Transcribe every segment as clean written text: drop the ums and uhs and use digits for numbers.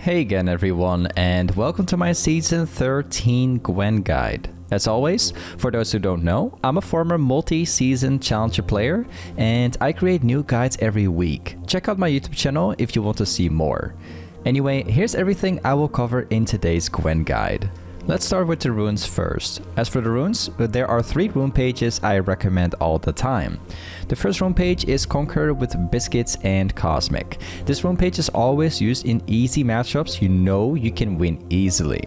Hey again everyone, and welcome to my Season 13 Gwen Guide. As always, for those who don't know, I'm a former multi-season challenger player, and I create new guides every week. Check out my YouTube channel if you want to see more. Anyway, here's everything I will cover in today's Gwen Guide. Let's start with the runes first. As for the runes, there are 3 rune pages I recommend all the time. The first rune page is Conquer with Biscuits and Cosmic. This rune page is always used in easy matchups you know you can win easily.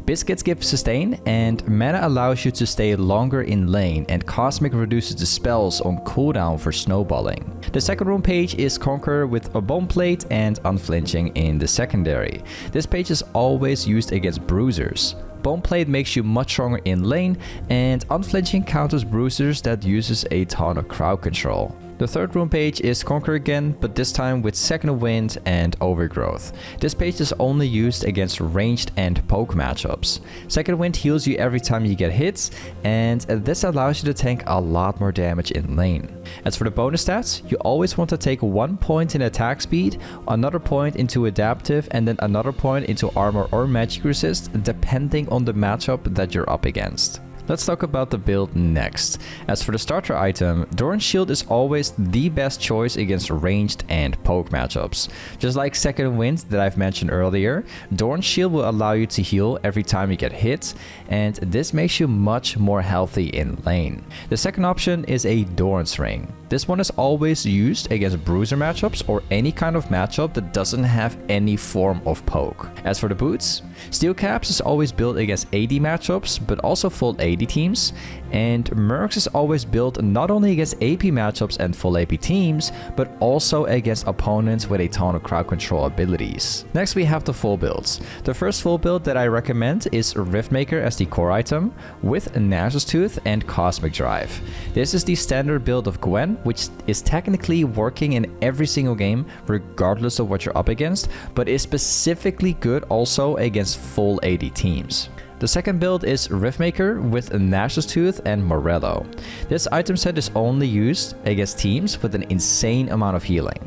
Biscuits give sustain, and mana allows you to stay longer in lane, and Cosmic reduces the spells on cooldown for snowballing. The second rune page is Conquer with a Bone Plate and Unflinching in the secondary. This page is always used against bruisers. Bone Plate makes you much stronger in lane, and Unflinching counters bruisers that uses a ton of crowd control. The third rune page is Conquer again, but this time with Second Wind and Overgrowth. This page is only used against ranged and poke matchups. Second Wind heals you every time you get hits, and this allows you to tank a lot more damage in lane. As for the bonus stats, you always want to take 1 point in attack speed, another point into adaptive, and then another point into armor or magic resist, depending on the matchup that you're up against. Let's talk about the build next. As for the starter item, Doran's Shield is always the best choice against ranged and poke matchups. Just like Second Wind that I've mentioned earlier, Doran's Shield will allow you to heal every time you get hit, and this makes you much more healthy in lane. The second option is a Doran's Ring. This one is always used against bruiser matchups or any kind of matchup that doesn't have any form of poke. As for the boots, Steel Caps is always built against AD matchups, but also full AD teams, and Mercs is always built not only against AP matchups and full AP teams, but also against opponents with a ton of crowd control abilities. Next we have the full builds. The first full build that I recommend is Riftmaker as the core item, with Nash's Tooth and Cosmic Drive. This is the standard build of Gwen, which is technically working in every single game regardless of what you're up against, but is specifically good also against full AD teams. The second build is Riftmaker with Nash's Tooth and Morello. This item set is only used against teams with an insane amount of healing.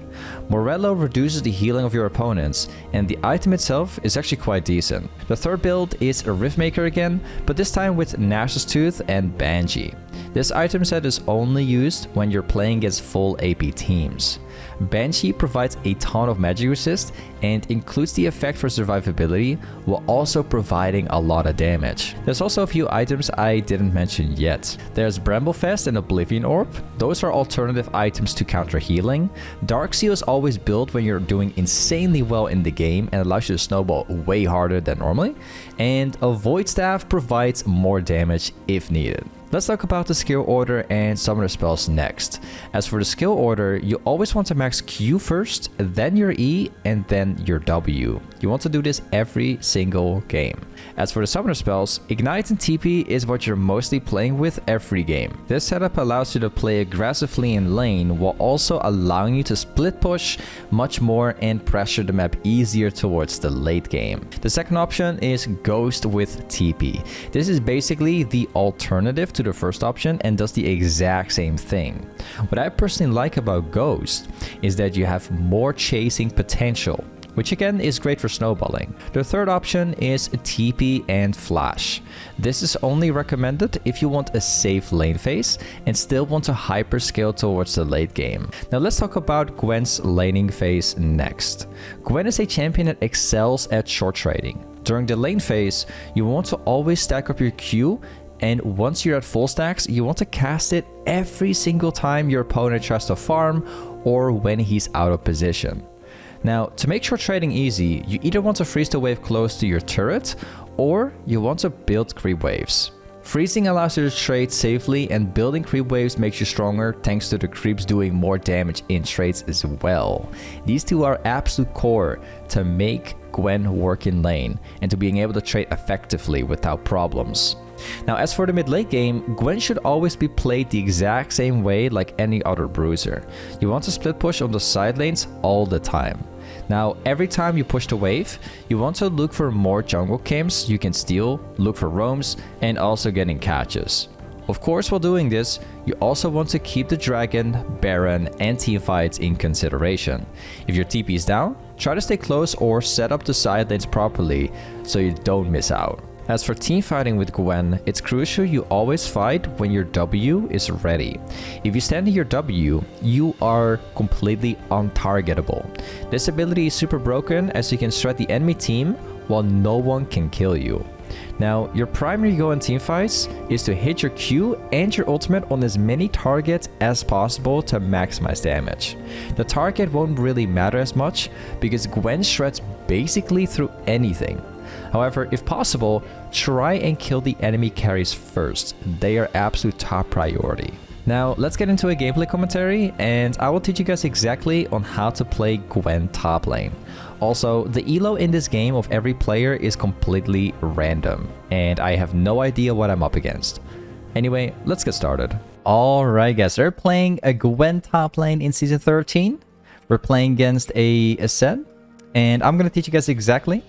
Morello reduces the healing of your opponents, and the item itself is actually quite decent. The third build is a Riftmaker again, but this time with Nash's Tooth and Banshee. This item set is only used when you're playing against full AP teams. Banshee provides a ton of magic resist and includes the effect for survivability while also providing a lot of damage. There's also a few items I didn't mention yet. There's Bramblefest and Oblivion Orb. Those are alternative items to counter healing. Dark Seal is always built when you're doing insanely well in the game and allows you to snowball way harder than normally. And a Void Staff provides more damage if needed. Let's talk about the skill order and some of the spells next. As for the skill order, you always want to max Q first, then your E, and then your W. You want to do this every single game. As for the summoner spells, Ignite and TP is what you're mostly playing with every game. This setup allows you to play aggressively in lane while also allowing you to split push much more and pressure the map easier towards the late game. The second option is Ghost with TP. This is basically the alternative to the first option and does the exact same thing. What I personally like about Ghost is that you have more chasing potential, which again is great for snowballing. The third option is TP and Flash. This is only recommended if you want a safe lane phase and still want to hyperscale towards the late game. Now let's talk about Gwen's laning phase next. Gwen is a champion that excels at short trading. During the lane phase, you want to always stack up your Q, and once you're at full stacks, you want to cast it every single time your opponent tries to farm or when he's out of position. Now, to make short trading easy, you either want to freeze the wave close to your turret, or you want to build creep waves. Freezing allows you to trade safely, and building creep waves makes you stronger thanks to the creeps doing more damage in trades as well. These two are absolute core to make Gwen work in lane and to being able to trade effectively without problems. Now, as for the mid-late game, Gwen should always be played the exact same way like any other bruiser. You want to split push on the side lanes all the time. Now, every time you push the wave, you want to look for more jungle camps you can steal, look for roams, and also getting catches. Of course, while doing this, you also want to keep the dragon, baron, and teamfights in consideration. If your TP is down, try to stay close or set up the side lanes properly so you don't miss out. As for team fighting with Gwen, it's crucial you always fight when your W is ready. If you stand in your W, you are completely untargetable. This ability is super broken as you can shred the enemy team while no one can kill you. Now, your primary goal in teamfights is to hit your Q and your ultimate on as many targets as possible to maximize damage. The target won't really matter as much because Gwen shreds basically through anything. However, if possible, try and kill the enemy carries first. They are absolute top priority. Now, let's get into a gameplay commentary, and I will teach you guys exactly on how to play Gwen top lane. Also, the elo in this game of every player is completely random, and I have no idea what I'm up against. Anyway, let's get started. Alright guys, we're playing a Gwen top lane in Season 13. We're playing against a Set, and I'm going to teach you guys exactly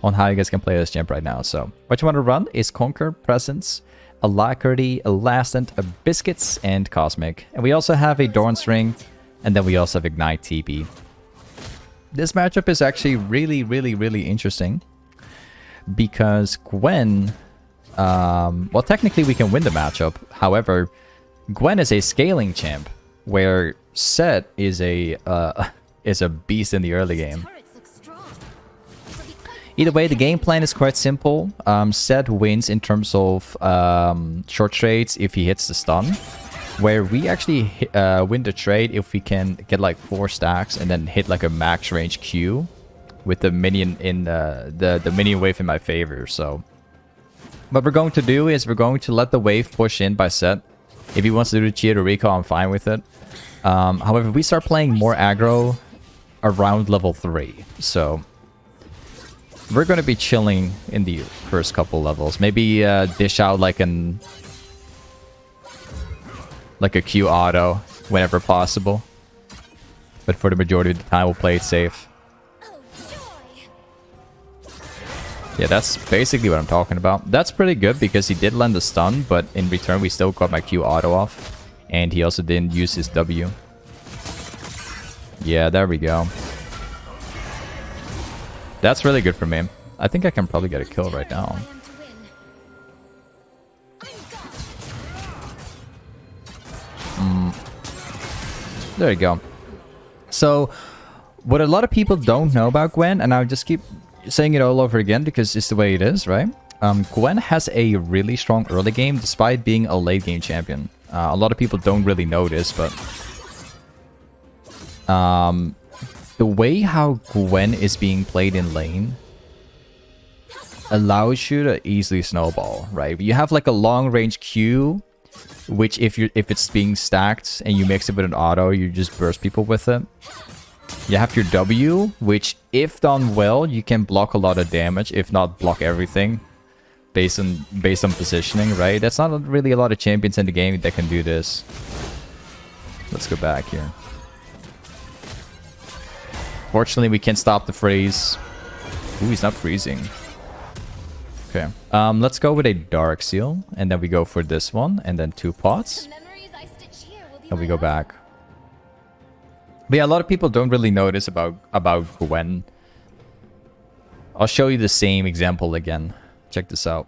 on how you guys can play this champ right now. So, what you want to run is Conquer, Presence, Alacrity, Elastant, Biscuits, and Cosmic. And we also have a Dawn's Ring, and then we also have Ignite TP. This matchup is actually really interesting because Gwen, well, technically we can win the matchup. However, Gwen is a scaling champ, where Set is a beast in the early game. Either way, the game plan is quite simple. Set wins in terms of short trades if he hits the stun, where we actually win the trade if we can get like 4 stacks and then hit like a max range Q with the minion in the minion wave in my favor. So what we're going to do is we're going to let the wave push in by Set. If he wants to do the cheer or recall, I'm fine with it. However, we start playing more aggro around level 3. So we're going to be chilling in the first couple levels. Maybe dish out like a Q auto whenever possible. But for the majority of the time, we'll play it safe. Yeah, that's basically what I'm talking about. That's pretty good because he did land the stun, but in return, we still got my Q auto off. And he also didn't use his W. Yeah, there we go. That's really good for me. I think I can probably get a kill right now. There you go. So, what a lot of people don't know about Gwen, and I'll just keep saying it all over again because it's the way it is, right? Gwen has a really strong early game despite being a late game champion. A lot of people don't really know this, but the way how Gwen is being played in lane allows you to easily snowball, right? You have like a long range Q, which if it's being stacked and you mix it with an auto, you just burst people with it. You have your W, which if done well, you can block a lot of damage, if not block everything, based on positioning, right? That's not really a lot of champions in the game that can do this. Let's go back here. Fortunately, we can stop the freeze. Ooh, he's not freezing. Okay. Let's go with a Dark Seal, and then we go for this one, and then 2 pots. And we go back. But yeah, a lot of people don't really know this about Gwen. I'll show you the same example again. Check this out.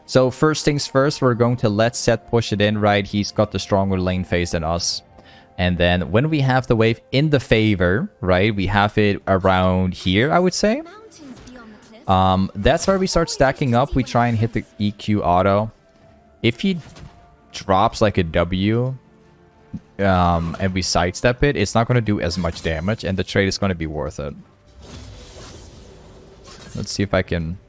So first things first, we're going to let Set push it in, right? He's got the stronger lane phase than us. And then when we have the wave in the favor, right? We have it around here, I would say. That's where we start stacking up. We try and hit the EQ auto. If he drops like a W, and we sidestep it, it's not going to do as much damage, and the trade is going to be worth it. Let's see if I can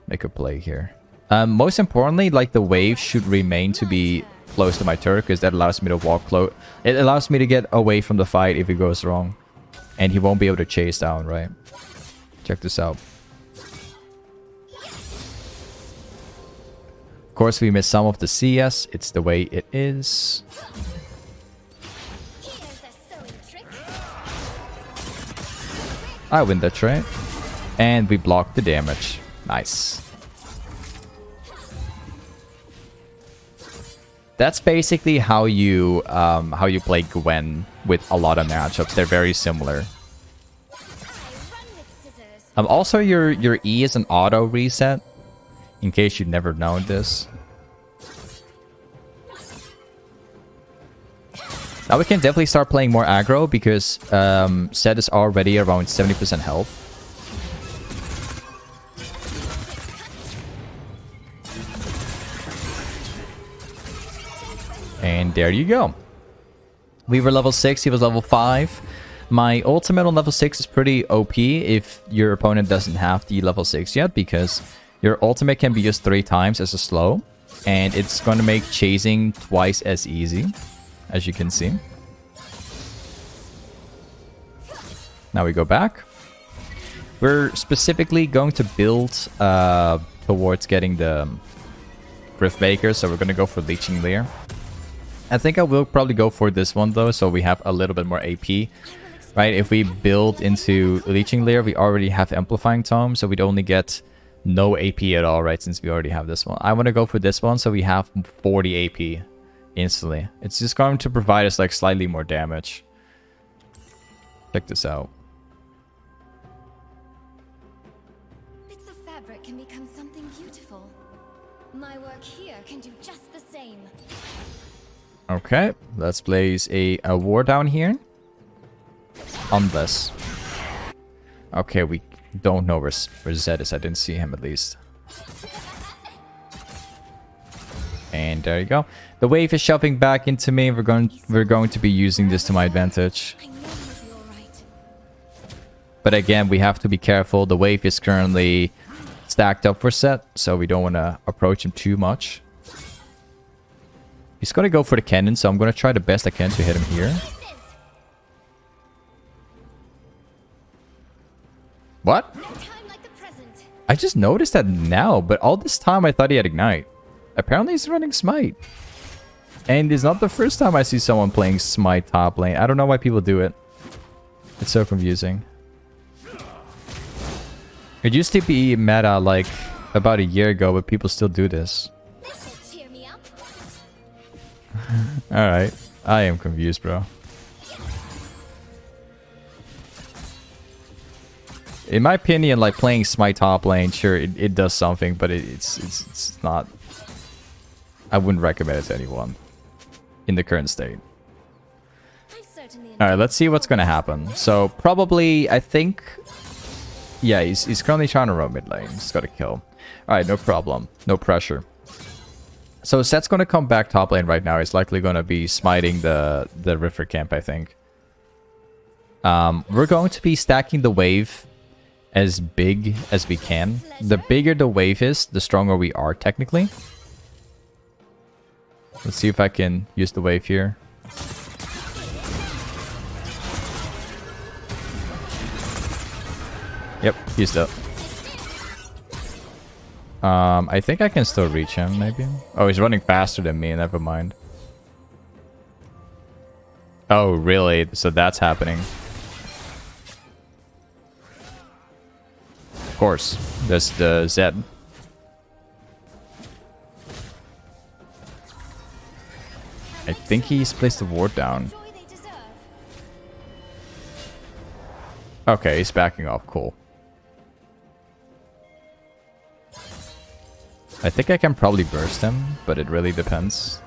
make a play here. Most importantly, like the wave should remain to be close to my turret, because that allows me to walk close. It allows me to get away from the fight if it goes wrong, and he won't be able to chase down, right? Check this out. Of course, we missed some of the CS. It's the way it is. I win that trade. And we block the damage. Nice. That's basically how you play Gwen with a lot of matchups. They're very similar. Also, your E is an auto reset, in case you've never known this. Now we can definitely start playing more aggro because Zed is already around 70% health. And there you go. We were level 6, he was level 5. My ultimate on level 6 is pretty OP if your opponent doesn't have the level 6 yet, because your ultimate can be used 3 times as a slow, and it's going to make chasing twice as easy, as you can see. Now we go back. We're specifically going to build towards getting the Griffmaker, so we're going to go for Leeching Lair. I think I will probably go for this one though, so we have a little bit more AP. Right, if we build into Leeching Lair, we already have Amplifying Tome, so we'd only get no AP at all, right, since we already have this one. I want to go for this one, so we have 40 AP instantly. It's just going to provide us like slightly more damage. Check this out. Bits of fabric can become something beautiful. My work here can do just the same. Okay, let's place a ward down here. Unless... Okay, we don't know where Zed is. I didn't see him at least. And there you go. The wave is shoving back into me. We're going to be using this to my advantage. But again, we have to be careful. The wave is currently stacked up for Zed, so we don't want to approach him too much. He's going to go for the cannon, so I'm going to try the best I can to hit him here. What? I just noticed that now, but all this time I thought he had Ignite. Apparently he's running Smite. And it's not the first time I see someone playing Smite top lane. I don't know why people do it. It's so confusing. It used to be meta like about a year ago, but people still do this. Alright. I am confused, bro. In my opinion, like playing Smite top lane, sure, it does something, but it's not... I wouldn't recommend it to anyone in the current state. Alright, let's see what's gonna happen. So, probably, I think... Yeah, he's currently trying to roam mid lane. He's got to kill. Alright, no problem. No pressure. So Zed's going to come back top lane right now. He's likely going to be smiting the River camp, I think. We're going to be stacking the wave as big as we can. The bigger the wave is, the stronger we are, technically. Let's see if I can use the wave here. Yep, used it. I think I can still reach him, maybe. Oh, he's running faster than me. Never mind. Oh, really? So that's happening. Of course. There's the Zed. I think he's placed the ward down. Okay, he's backing off. Cool. I think I can probably burst him, but it really depends.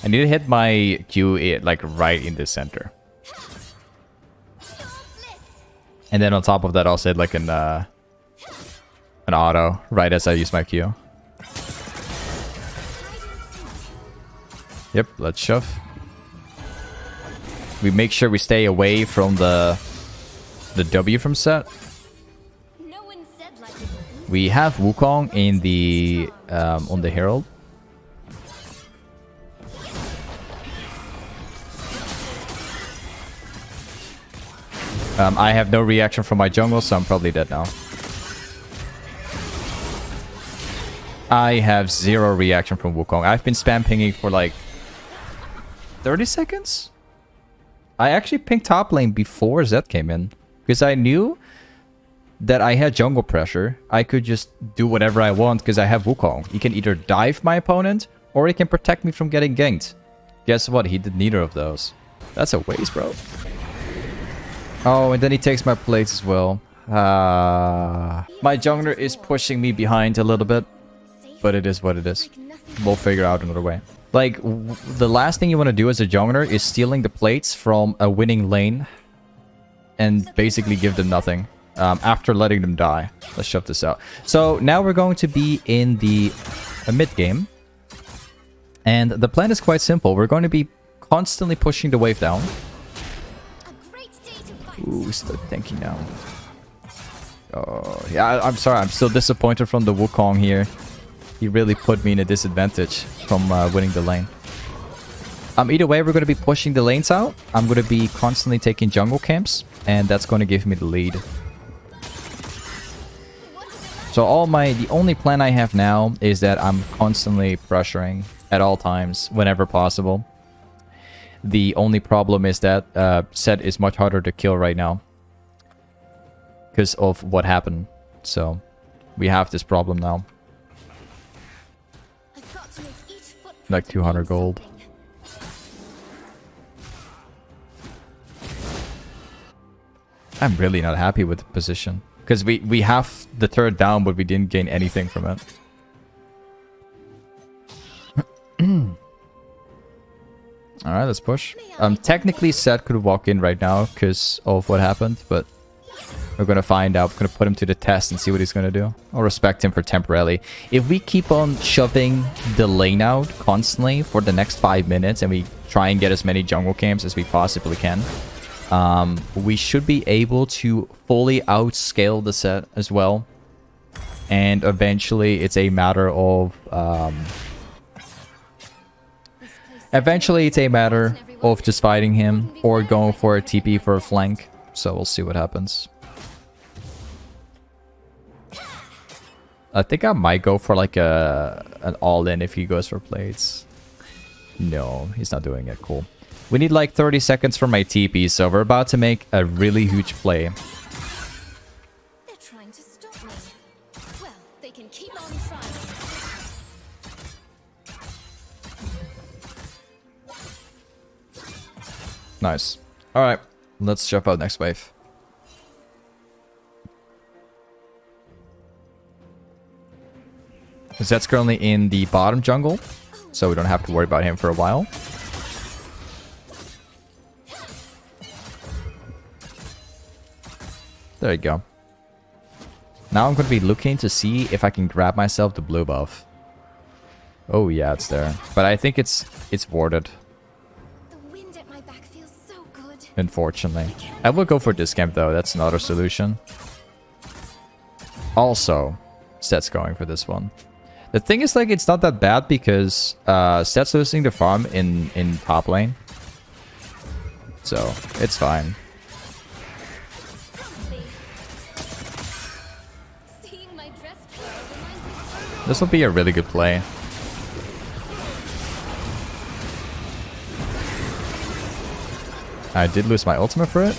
I need to hit my Q like right in the center. And then on top of that, I'll set like an auto right as I use my Q. Yep, let's shove. We make sure we stay away from the W from set. We have Wukong in the on the Herald. I have no reaction from my jungle, so I'm probably dead now. I have 0 reaction from Wukong. I've been spam pinging for like 30 seconds? I actually pinged top lane before Zed came in, because I knew that I had jungle pressure. I could just do whatever I want because I have Wukong. He can either dive my opponent Or he can protect me from getting ganked. Guess what? He did neither of those. That's a waste, bro. Oh, and then he takes my plates as well. My jungler is pushing me behind a little bit. But it is what it is. We'll figure out another way. Like, the last thing you want to do as a jungler is stealing the plates from a winning lane. And basically give them nothing. After letting them die. Let's shove this out. So, now we're going to be in the mid game. And the plan is quite simple. We're going to be constantly pushing the wave down. Ooh, start thinking now. Oh, yeah, I'm sorry. I'm still disappointed from the Wukong here. He really put me in a disadvantage from winning the lane. Either way, we're going to be pushing the lanes out. I'm going to be constantly taking jungle camps. And that's going to give me the lead. So the only plan I have now is that I'm constantly pressuring at all times, whenever possible. The only problem is that Set is much harder to kill right now. Because of what happened. So, we have this problem now. Like 200 gold. I'm really not happy with the position. Because we have the turret down, but we didn't gain anything from it. Alright, let's push. Technically, Set could walk in right now because of what happened, but we're going to find out. We're going to put him to the test and see what he's going to do. I'll respect him for temporarily. If we keep on shoving the lane out constantly for the next 5 minutes and we try and get as many jungle camps as we possibly can, we should be able to fully outscale the Set as well. And eventually, it's a matter of... just fighting him or going for a TP for a flank. So we'll see what happens. I think I might go for like an all-in if he goes for plates. No, he's not doing it. Cool. We need like 30 seconds for my TP, so we're about to make a really huge play. They're trying to stop me. Well, they can keep on trying. Nice. Alright, let's jump out next wave. Zet's currently in the bottom jungle, so we don't have to worry about him for a while. There you go. Now I'm going to be looking to see if I can grab myself the blue buff. Oh yeah, it's there. But I think it's warded. The wind at my back feels so good. Unfortunately. I will go for this camp though, that's another solution. Also, Set's going for this one. The thing is, like, it's not that bad because Set's losing the farm in top lane. So, it's fine. This will be a really good play. I did lose my ultimate for it.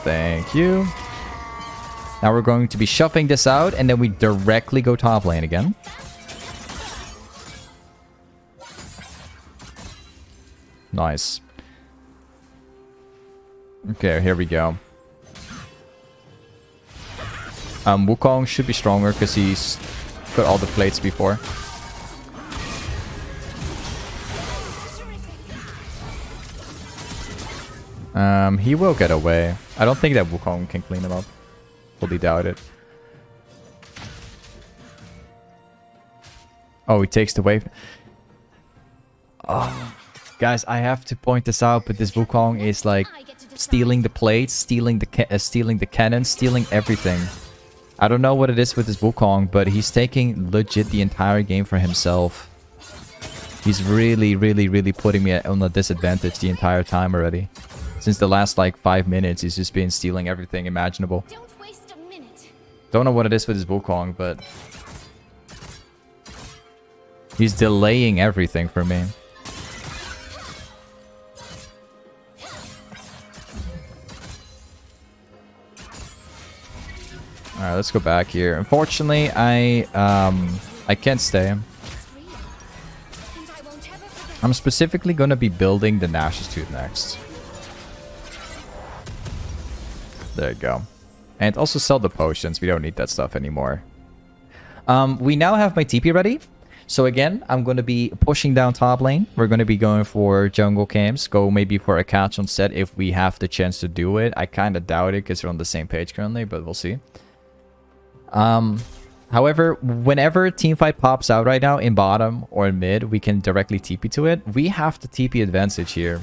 Thank you. Now we're going to be shuffling this out, and then we directly go top lane again. Nice. Okay, here we go. Wukong should be stronger because he's got all the plates before. He will get away. I don't think that Wukong can clean him up. Fully doubt it. Oh, he takes the wave. Oh, guys, I have to point this out, but this Wukong is like stealing the plates, stealing the cannons, stealing everything. I don't know what it is with this Wukong, but he's taking legit the entire game for himself. He's really putting me on a disadvantage the entire time already. Since the last like 5 minutes, he's just been stealing everything imaginable. Don't waste a minute. Don't know what it is with this Wukong, but he's delaying everything for me. Alright, let's go back here. Unfortunately, I I can't stay. It's real. And I won't ever forget. I'm specifically going to be building the Nash's Tooth next. There you go. And also sell the potions. We don't need that stuff anymore. We now have my TP ready. So again, I'm going to be pushing down top lane. We're going to be going for jungle camps. Go maybe for a catch on set if we have the chance to do it. I kind of doubt it because we're on the same page currently, but we'll see. However, whenever team fight pops out right now in bottom or in mid, we can directly TP to it. We have the TP advantage here.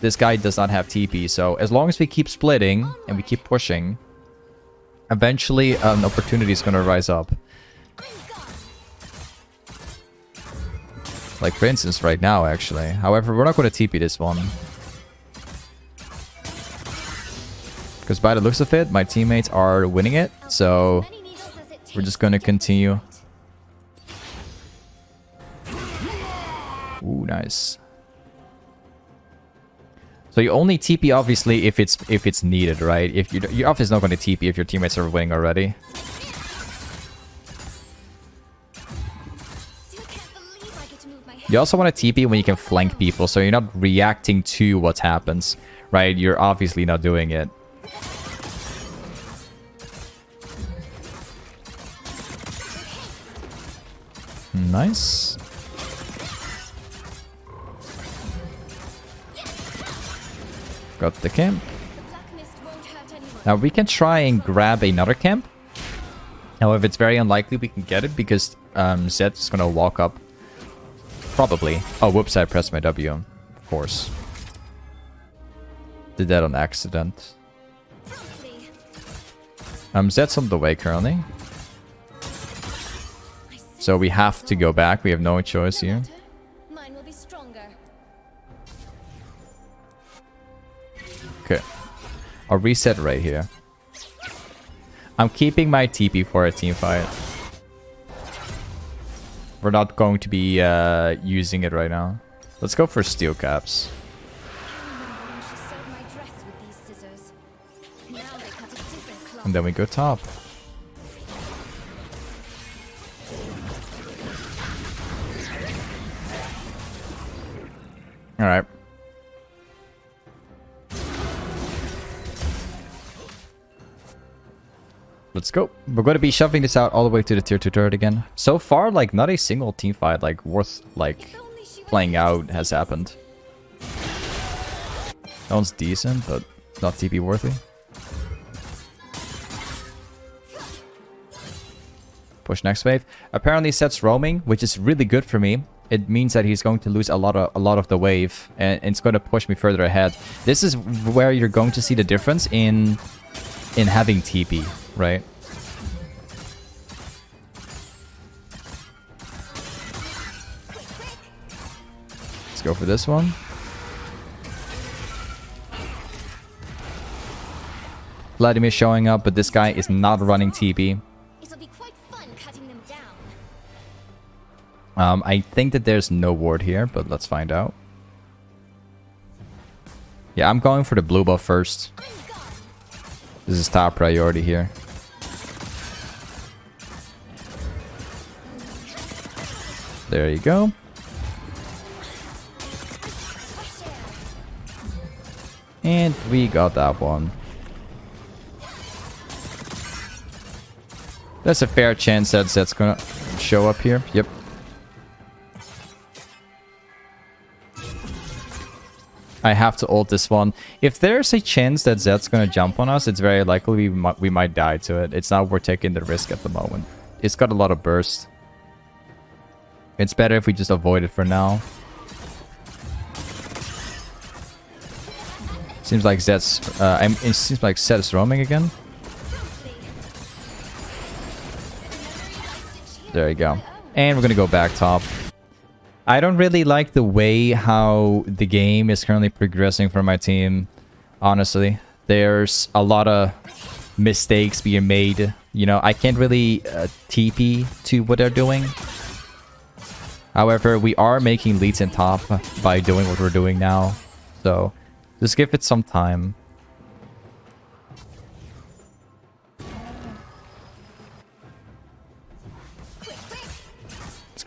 This guy does not have TP, so as long as we keep splitting and we keep pushing, eventually an opportunity is going to rise up. Like for instance right now actually. However, we're not going to TP this one. Because by the looks of it, my teammates are winning it, so we're just going to continue. Ooh, nice. So you only TP obviously if it's needed, right? If you're obviously not going to TP if your teammates are winning already. You also want to TP when you can flank people, so you're not reacting to what happens, right? You're obviously not doing it. Nice. Got the camp. Now we can try and grab another camp. However, it's very unlikely we can get it because Zed is going to walk up. Probably. Oh, whoops, I pressed my W. Of course. Did that on accident. Zed's on the way currently. So we have to go back. We have no choice here. Okay. I'll reset right here. I'm keeping my TP for a team fight. We're not going to be using it right now. Let's go for steel caps. And then we go top. Alright. Let's go. We're going to be shoving this out all the way to the tier 2 turret again. So far, like, not a single team fight, like, worth, like, playing out has happened. That one's decent, but not TP worthy. Push next wave. Apparently Set's roaming, which is really good for me. It means that he's going to lose a lot of the wave, and it's going to push me further ahead. This is where you're going to see the difference in having TP, right? Let's go for this one. Vladimir showing up, but this guy is not running TP. I think that there's no ward here, but let's find out. Yeah, I'm going for the blue buff first. This is top priority here. There you go. And we got that one. There's a fair chance that Zed's gonna show up here. Yep. I have to ult this one. If there's a chance that Zed's gonna jump on us, it's very likely we might die to it. It's not worth taking the risk at the moment. It's got a lot of burst. It's better if we just avoid it for now. Seems like Zed's... it seems like Zed is roaming again. There you go. And we're gonna go back top. I don't really like the way how the game is currently progressing for my team, honestly. There's a lot of mistakes being made. You know, I can't really TP to what they're doing. However, we are making leads in top by doing what we're doing now. So, just give it some time.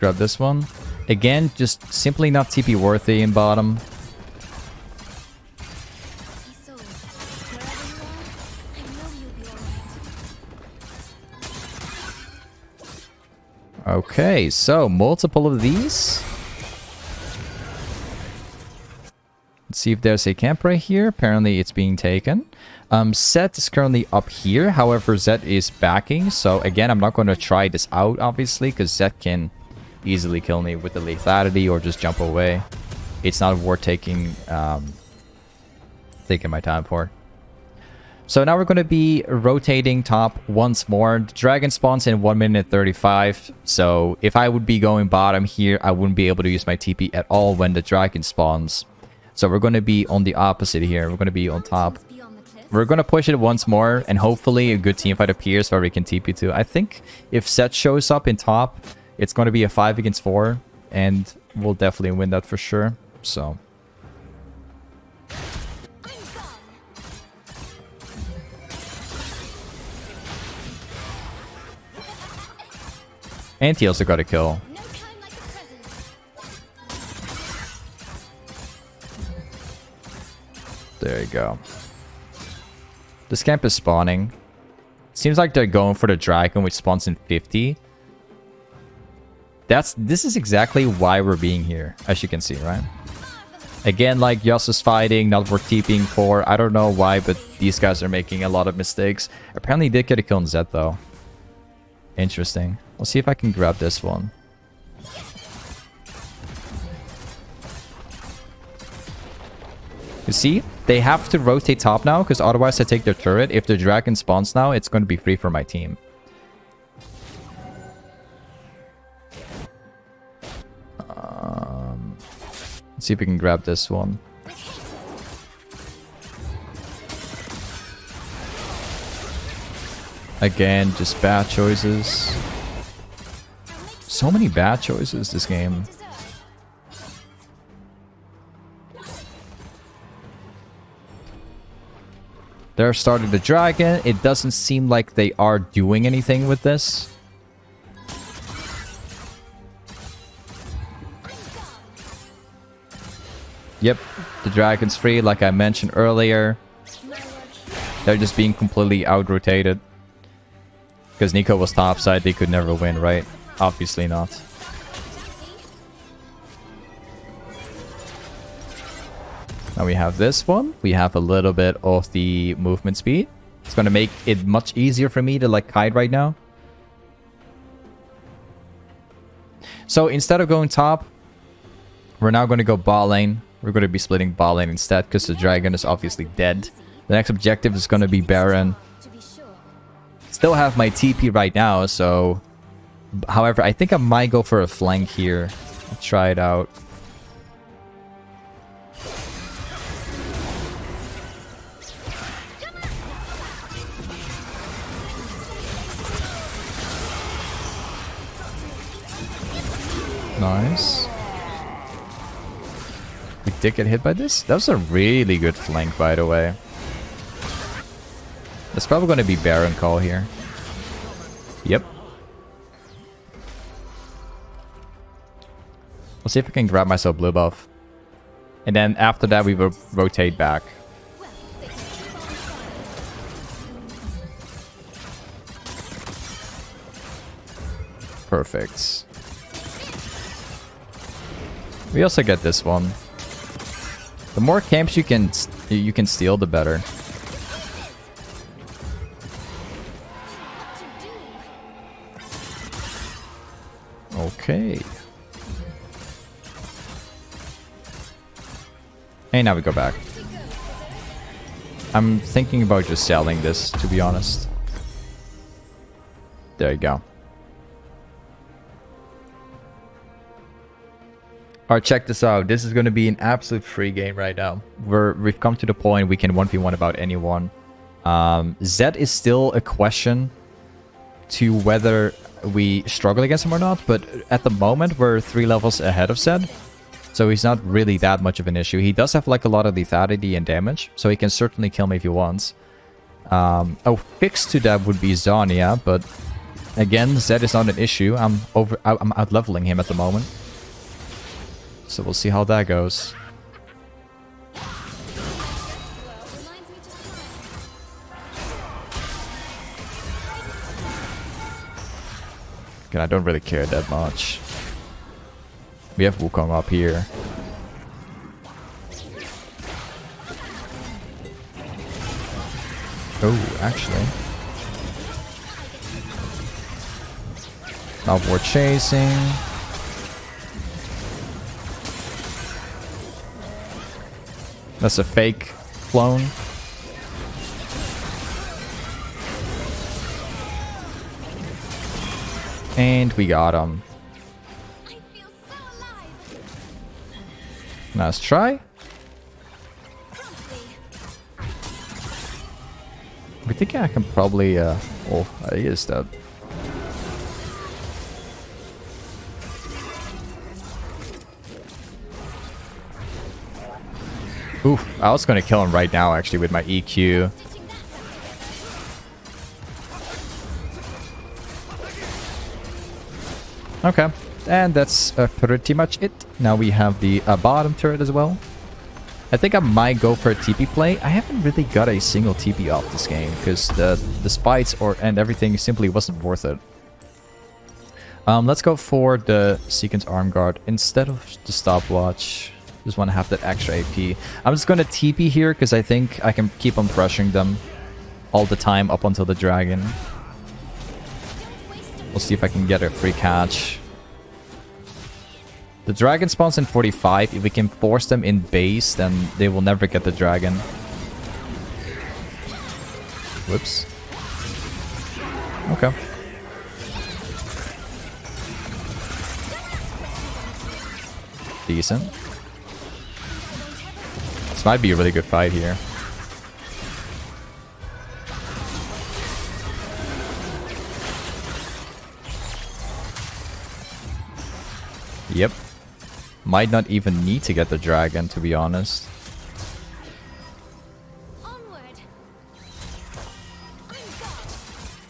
grab this one. Again, just simply not TP worthy in bottom. So, wherever you are, I know you'll be alright. Okay, so multiple of these. Let's see if there's a camp right here. Apparently it's being taken. Zed is currently up here. However, Zed is backing. So again, I'm not going to try this out, obviously, because Zed can easily kill me with the lethality or just jump away. It's not worth taking my time for. So now we're going to be rotating top once more. The dragon spawns in 1 minute 35. So if I would be going bottom here, I wouldn't be able to use my TP at all when the dragon spawns. So we're going to be on the opposite here. We're going to be on top. We're going to push it once more, and hopefully a good teamfight appears where we can TP to. I think if Zed shows up in top, it's going to be a 5 against 4, and we'll definitely win that for sure. So. And he also got a kill. There you go. This camp is spawning. Seems like they're going for the dragon, which spawns in 50. This is exactly why we're being here, as you can see, right? Again, like Yas is fighting, not worth TPing for. I don't know why, but these guys are making a lot of mistakes. Apparently, did get a kill on Zed though. Interesting. We'll see if I can grab this one. You see, they have to rotate top now, because otherwise I take their turret. If the dragon spawns now, it's going to be free for my team. Let's see if we can grab this one. Again, just bad choices. So many bad choices this game. They're starting the dragon. It doesn't seem like they are doing anything with this. Yep, the dragon's free, like I mentioned earlier. They're just being completely out-rotated. Because Nico was topside, they could never win, right? Obviously not. Now we have this one. We have a little bit of the movement speed. It's going to make it much easier for me to like kite right now. So instead of going top, we're now going to go bot lane. We're going to be splitting bot lane instead because the dragon is obviously dead. The next objective is going to be Baron. Still have my TP right now, so... However, I think I might go for a flank here. I'll try it out. Nice. We did get hit by this? That was a really good flank, by the way. That's probably going to be Baron call here. Yep. We'll see if I can grab myself blue buff. And then after that, we will rotate back. Perfect. We also get this one. The more camps you can steal, the better. Okay. And now we go back. I'm thinking about just selling this, to be honest. There you go. Alright, check this out. This is going to be an absolute free game right now. We've come to the point we can 1v1 about anyone. Zed is still a question to whether we struggle against him or not, but at the moment we're 3 levels ahead of Zed. So he's not really that much of an issue. He does have like a lot of lethality and damage, so he can certainly kill me if he wants. A fix to that would be Zhonya, but Again, Zed is not an issue. I'm out leveling him at the moment. So we'll see how that goes. Okay, I don't really care that much. We have Wukong up here. Oh, actually. Now we're chasing. That's a fake clone. And we got him. Nice try. I think I can probably oh, he is dead. Ooh, I was gonna kill him right now actually with my EQ. Okay, and that's pretty much it. Now we have the bottom turret as well. I think I might go for a TP play. I haven't really got a single TP off this game because the spites and everything simply wasn't worth it. Let's go for the Sequence Arm Guard instead of the stopwatch. Just want to have that extra AP. I'm just going to TP here because I think I can keep on pressuring them all the time up until the dragon. We'll see if I can get a free catch. The dragon spawns in 45. If we can force them in base, then they will never get the dragon. Whoops. Okay. Decent. This might be a really good fight here. Yep. Might not even need to get the dragon, to be honest.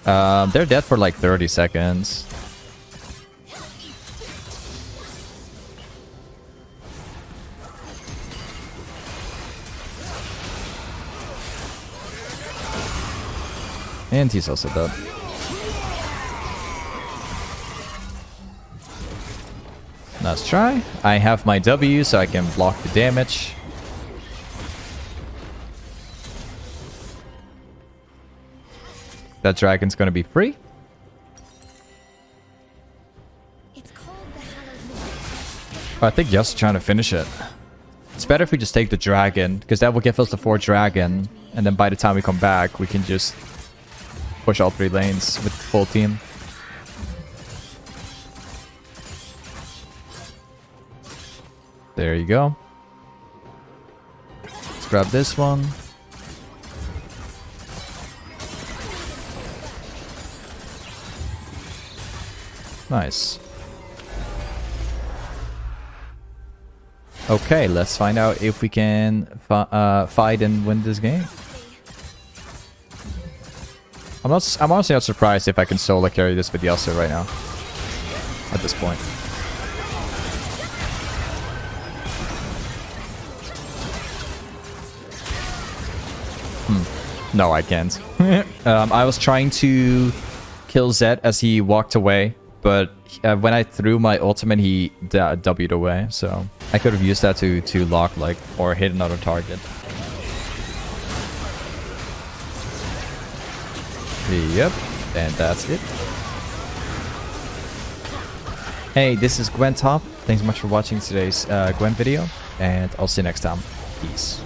They're dead for like 30 seconds. And he's also dead. Nice try. I have my W so I can block the damage. That dragon's gonna be free. Oh, I think Yasu's trying to finish it. It's better if we just take the dragon, because that will give us the 4 dragon. And then by the time we come back, we can just push all 3 lanes with the full team. There you go. Let's grab this one. Nice. Okay, let's find out if we can fight and win this game. I'm honestly not surprised if I can solo carry this with Yasu right now. At this point. No, I can't. I was trying to kill Zed as he walked away, but when I threw my ultimate, he W'd away. So I could have used that to lock like or hit another target. Yep, and that's it. Hey, this is Gwen Top. Thanks so much for watching today's Gwen video, and I'll see you next time. Peace.